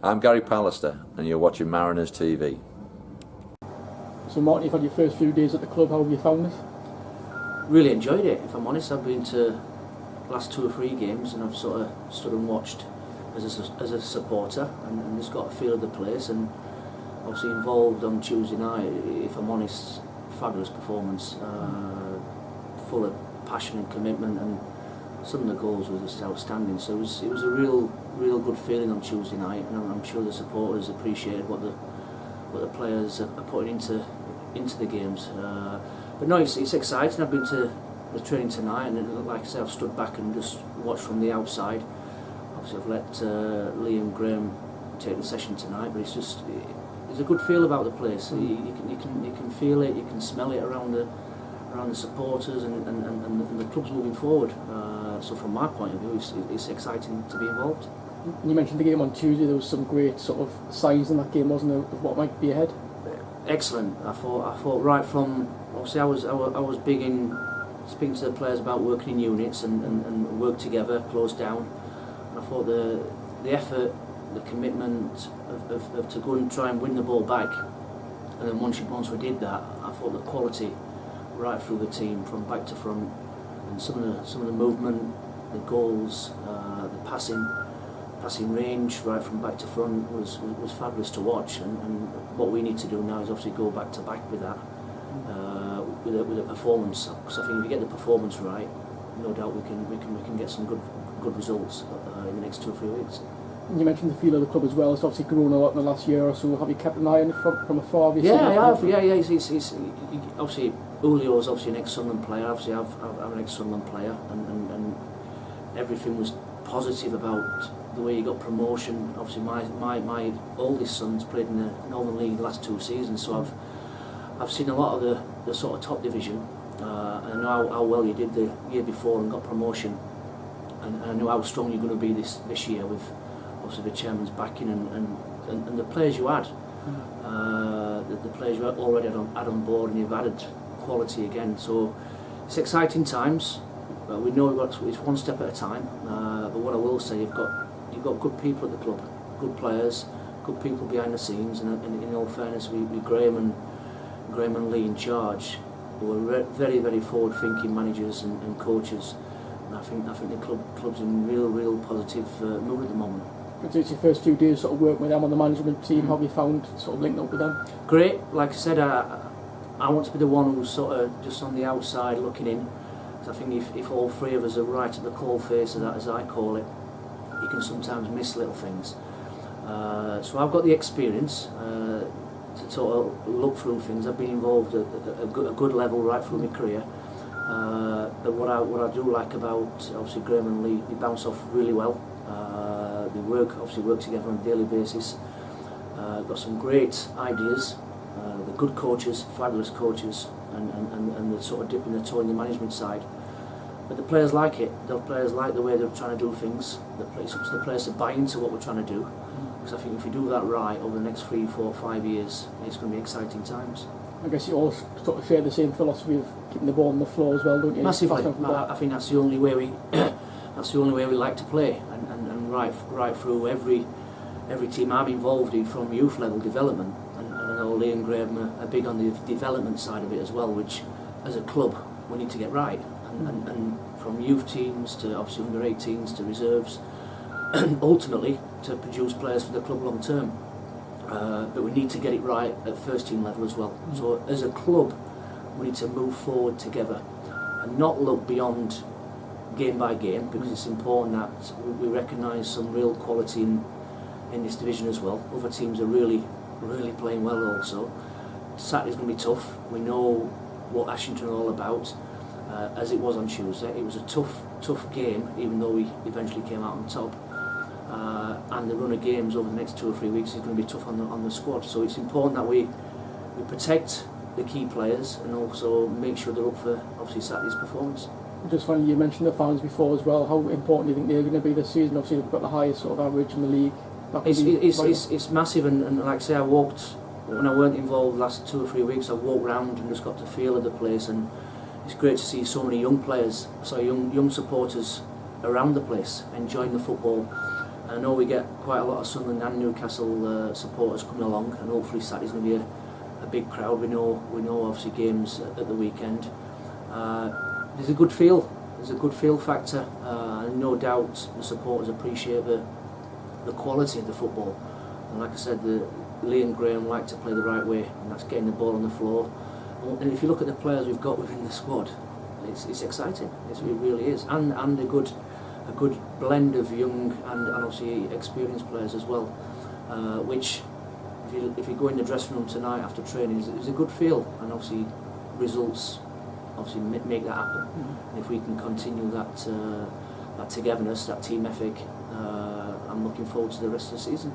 I'm Gary Pallister and you're watching Mariners TV. So Martin, you've had your first few days at the club, how have you found it? Really enjoyed it, if I'm honest. I've been to the last 2 or 3 games and I've sort of stood and watched as a supporter and just got a feel of the place, and obviously involved on Tuesday night, if I'm honest. Fabulous performance, full of passion and commitment, and some of the goals were just outstanding. So it was a real good feeling on Tuesday night, and I'm sure the supporters appreciated what the players are putting into the games. But no, it's exciting. I've been to the training tonight, and like I say, I've stood back and just watched from the outside. Obviously, I've let Liam Graham take the session tonight, but it's a good feel about the place. You can feel it, you can smell it around the supporters and the club's moving forward. So from my point of view, it's exciting to be involved. You mentioned the game on Tuesday. There was some great sort of signs in that game, wasn't there, of what might be ahead? Excellent. I thought right from, obviously I was big in speaking to the players about working in units and work together, close down. And I thought the effort, the commitment of to go and try and win the ball back, and then once we did that, I thought the quality right through the team from back to front, and some of the movement, the goals, the passing range right from back to front was fabulous to watch. And what we need to do now is obviously go back to back with that, with a performance. Because I think if we get the performance right, no doubt we can get some good results in the next 2 or 3 weeks. You mentioned the feel of the club as well. It's obviously grown a lot in the last year or so. Have you kept an ye on it from afar? Yeah, I have. Yeah. It's obviously Julio's obviously an ex-Sunderland player. Obviously, I'm an ex-Sunderland player, and everything was positive about the way he got promotion. Obviously, my oldest son's played in the Northern League the last 2 seasons, so I've seen a lot of the sort of top division. I know how well you did the year before and got promotion, and I know how strong you're going to be this year with obviously the chairman's backing and the players you had, the players you had already had on board, and you've added quality again. So it's exciting times. We know it's one step at a time. But what I will say, you've got good people at the club, good players, good people behind the scenes, and in all fairness, we Graham and Lee in charge, who are very, very forward-thinking managers and coaches. And I think the club's in real positive mood at the moment. It's your first few days sort of working with them on the management team. How have you found sort of linking up with them? Great. Like I said, I want to be the one who's sort of just on the outside looking in. So I think if all 3 of us are right at the coal face of that, as I call it, you can sometimes miss little things. So I've got the experience to sort of look through things. I've been involved at a good level right through my career. But what I do like about obviously Graham and Lee, they bounce off really well. They work together on a daily basis. Got some great ideas. They're good coaches, fabulous coaches, and they're sort of dipping their toe in the management side. But the players like it. The players like the way they're trying to do things. It's up to the players to buy into what we're trying to do. Because I think if we do that right over the next 3, 4, 5 years, it's going to be exciting times. I guess you all sort of share the same philosophy of keeping the ball on the floor as well, don't you? Massively. I think that's the only way we like to play, and right through every team I'm involved in, from youth level development, and I know Lee and Graham are big on the development side of it as well, which as a club we need to get right, and from youth teams to obviously under 18s to reserves, and ultimately to produce players for the club long term. But we need to get it right at first team level as well. So as a club, we need to move forward together and not look beyond game by game, because it's important that we recognise some real quality in this division as well. Other teams are really playing well also. Saturday's going to be tough. We know what Ashington are all about, as it was on Tuesday. It was a tough game, even though we eventually came out on top. And the run of games over the next 2 or 3 weeks is going to be tough on the squad. So it's important that we protect the key players and also make sure they're up for obviously Saturday's performance. Just finally, you mentioned the fans before as well. How important do you think they're going to be this season? Obviously, they've got the highest sort of average in the league. It's massive, and like I say, when I weren't involved the last 2 or 3 weeks, I walked round and just got the feel of the place, and it's great to see so many young players, young supporters around the place enjoying the football. I know we get quite a lot of Sunderland and Newcastle supporters coming along, and hopefully Saturday's going to be a big crowd. We know obviously games at the weekend. There's a good feel. There's a good feel factor, and no doubt the supporters appreciate the quality of the football. And like I said, Lee and Graham like to play the right way, and that's getting the ball on the floor. And if you look at the players we've got within the squad, it's exciting. It really is, and a good blend of young and obviously experienced players as well. Which, if you go in the dressing room tonight after training, is a good feel, and obviously results obviously make that happen. And if we can continue that togetherness, that team ethic, I'm looking forward to the rest of the season.